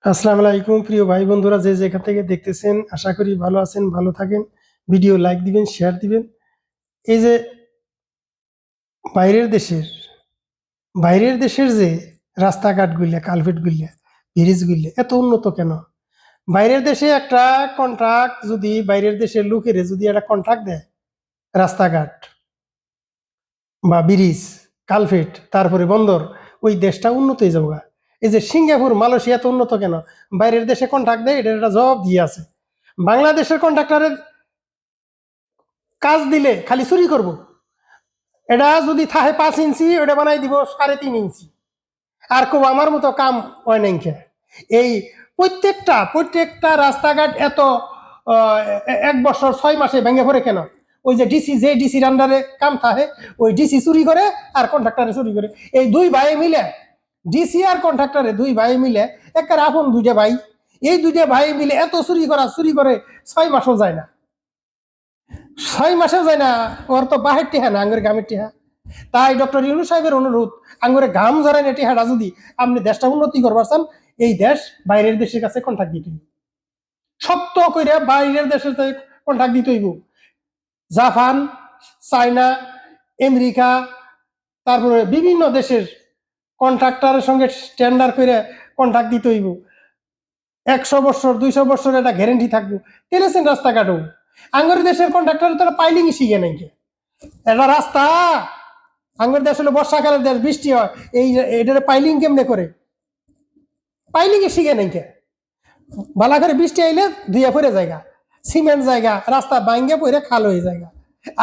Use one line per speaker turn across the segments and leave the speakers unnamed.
আসসালামু আলাইকুম প্রিয় ভাই বন্ধুরা, যে যেখান থেকে দেখতেছেন আশা করি ভালো আছেন, ভালো থাকেন। ভিডিও লাইক দিবেন, শেয়ার দিবেন। এই যে বাইরের দেশের বাইরের দেশের যে রাস্তাঘাট গুলিয়া, কালভেট গুলিয়া, ব্রিজ গুলিয়া এত উন্নত কেন? বাইরের দেশে একটা কন্ট্রাক্ট, যদি বাইরের দেশের লোকের যদি একটা কন্ট্রাক্ট দেয়, রাস্তাঘাট বা ব্রিজ, কালভেট, তারপরে বন্দর, ওই দেশটা উন্নত হয়ে যাবে। এই যে সিঙ্গাপুর, মালয়েশিয়া এত উন্নত কেন? বাইরের দেশে কন্ট্রাক্ট দেয়, এটার একটা জবাব দিয়ে আছে। বাংলাদেশের কন্ট্রাক্টরের কাজ দিলে খালি চুরি করব। এটা যদি থাকে 5 ইঞ্চি, ওটা বানাই দিব 3.5 ইঞ্চি। আর খুব আমার মতো কাম হয় নাই। এই প্রত্যেকটা রাস্তাঘাট এত 1 বছর 6 মাসে ভেঙে পড়ে কেন? ওই যে ডিসির আন্ডারে কাম থাকে, ওই ডিসি চুরি করে আর কন্ট্রাক্টরে চুরি করে। এই দুই ভাই মিলে, ডিসি আর কন্ট্রাক্টরে দুই ভাই মিলে, একটা আপন দুইটা ভাই, এই দুইটা ভাই মিলে এত চুরি করে 6 মাসও যায় না। 6 মাসেও যায় না। ওর তো বাহের টিহা না, আঙ্গুর গ্রামের টিহা। তাই ডক্টর ইউনূস সাহেবের অনুরোধ, আঙ্গুরে ঘাম ঝরায় না টিহাটা যদি আপনি দেশটা উন্নতি করবার চান, এই দেশ বাইরের দেশের কাছে কন্ট্রাক্ট দিতে হইব। শক্ত করে বাইরের দেশের কন্ট্রাক্ট দিতে হইব। জাপান, চায়না, আমেরিকা, তারপরে বিভিন্ন দেশের কন্ট্রাক্টরের সঙ্গে টেন্ডার করে কন্ট্রাক্ট দিতে হইব। 100 বছর 200 বছর একটা গ্যারেন্টি থাকবো, টেনেছেন রাস্তাঘাটও। আঙ্গুর দেশের কন্ট্রাক্টর তারা পাইলিং শিখে নাই। এটা রাস্তা আঙ্গুর দেশ হলো বর্ষাকালের দেশ, বৃষ্টি হয়, এই এটার পাইলিং কেমনে করে? পাইলিং এ শিখে নাই। বালা করে বৃষ্টি আইলে ধুয়ে পড়ে জায়গা, সিমেন্ট জায়গা, রাস্তা ভাঙ্গে পড়ে খাল হয়ে জায়গা।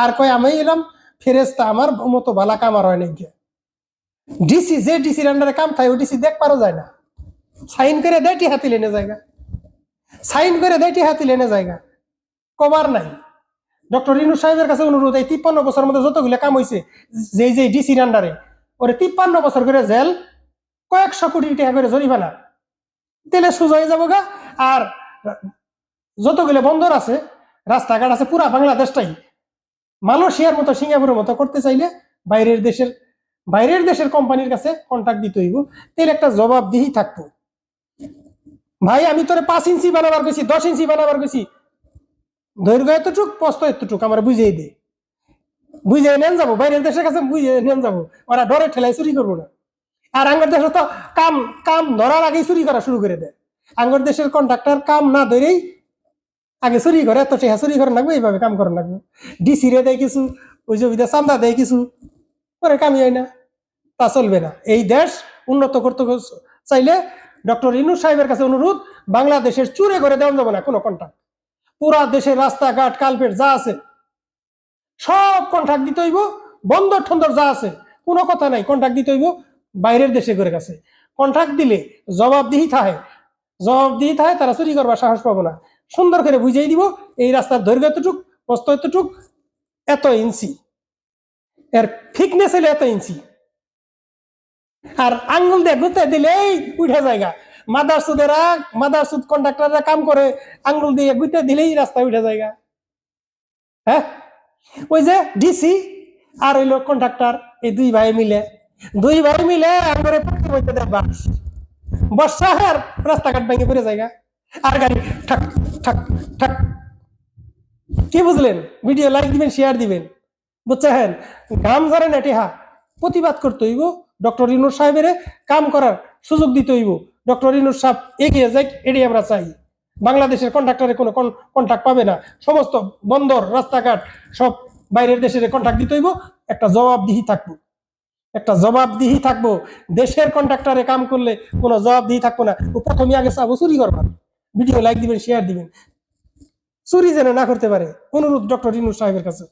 আর কয় আমি এলাম ফেরেস্তা, আমার মতো বালা কামার হয় নাই। ডিসির আন্ডারে কাম থাকে, ও ডিসি দেখ পারো যায় না। সাইন করে দেয় হাতি লেনে জায়গা, সাইন করে দেয় হাতি লেনে জায়গা, কবার নাই। ডক্টর ইউনূস সাহেবের কাছে অনুরোধ, এই 53 বছরের মধ্যে যতগুলো কাম হয়েছে যে ডিসির আন্ডারে, ওরে 53 বছর করে জেল, কয়েকশো কোটি টাকা করে জরিমানা, তেলে সোজা হয়ে যাবো গা। আর যতগুলো বন্দর আছে, রাস্তাঘাট আছে, পুরা বাংলাদেশটাই মালয়েশিয়ার মতো, সিঙ্গাপুরের মতো করতে চাইলে বাইরের দেশের কোম্পানির কাছে কন্ট্রাক্ট দিতে হইব। তেল একটা জবাবদিহি থাকবো। ভাই আমি তোরে 5 ইঞ্চি বানাবার গেছি, 10 ইঞ্চি বানাবার গেছি, দৈর্ঘ্য এতটুক, প্রস্থ এতটুক, আমার বুঝিয়ে দে, বুঝে নেন যাবো। বাইরের দেশের কাছে বুঝে নেন যাবো, ওরা ডরে ঠেলায় চুরি করবো না। আর আঙ্গর দেশে তো কাম কাম ধরার আগেই চুরি করা শুরু করে দেয়। আঙ্গর দেশের কন্ট্রাক্টর কাম না ধরেই আগে চুরি করে, এত টেহা চুরি করে লাগবে, এইভাবে কাম করা লাগবে। ডিসি রে দেয় কিছু, ওই জমিতে চান্দা দেয় কিছু, পরে কামই হয় না। তা চলবে না। এই দেশ উন্নত করতে চাইলে ডক্টর ইউনূস সাহেবের কাছে অনুরোধ, বাংলাদেশের চুরে করে দেওয়া যাবে না কোনো কন্ট্রাক্ট। পুরা দেশের রাস্তাঘাট, কালপেট যা আছে সব কন্ট্রাক্ট দিতে হইব। বন্দর ঠন্দর যা আছে কোনো কথা নাই, কন্ট্রাক্ট দিতে হইব বাইরের দেশে করে কাছে। কন্ট্রাক্ট দিলে জবাবদিহি থাকে, তারা চুরি করবার সাহস পাবো না। সুন্দর করে বুঝিয়ে দিব, এই রাস্তার দৈর্ঘ্য এতটুক, প্রস্থ এতটুক, এত ইঞ্চি, এর থিকনেস হলে এত ইঞ্চি। আর আঙ্গুল দিয়ে গুতে দিলেই উঠে জায়গা। মাদারসুদ কন্ট্রাক্টররা কাম করে, আঙ্গুল দিয়ে গুতে দিলেই রাস্তা উঠে জায়গা। হ্যাঁ, ওই যে ডিসি আর হইলো কন্ট্রাক্টর, এই দুই ভাই মিলে আঙ্গুরে পড়তে বইতে দেয় বাস। বর্ষা আর রাস্তাঘাট ভেঙে পড়ে জায়গা, আর গাড়ি ঠাক ঠাক ঠাক। কি বুঝলেন? ভিডিও লাইক দিবেন, শেয়ার দিবেন, বুঝছেন? গাম ধরে নেটেহা প্রতিবাদ করতে হইব। ডক্টর ইউনূস সাহেবের কাম করার সুযোগ দিতে হইব। ডক্টর ইউনূস সাহেব এগিয়ে যাক, এটাই আমরা চাই। বাংলাদেশের কন্ট্রাক্টরে কোনো কন্ট্রাক্ট পাবে না। সমস্ত বন্দর, রাস্তাঘাট সব বাইরের দেশের কন্ট্রাক্ট দিতে হইব। একটা জবাবদিহি থাকবো। দেশের কন্ট্রাক্টরে কাম করলে কোনো জবাবদিহি থাকবো না। ও প্রথমে আগে চাবো চুরি করবার। ভিডিও লাইক দিবেন, শেয়ার দিবেন, চুরি যেন না করতে পারে, অনুরোধ ডক্টর ইউনূস সাহেবের কাছে।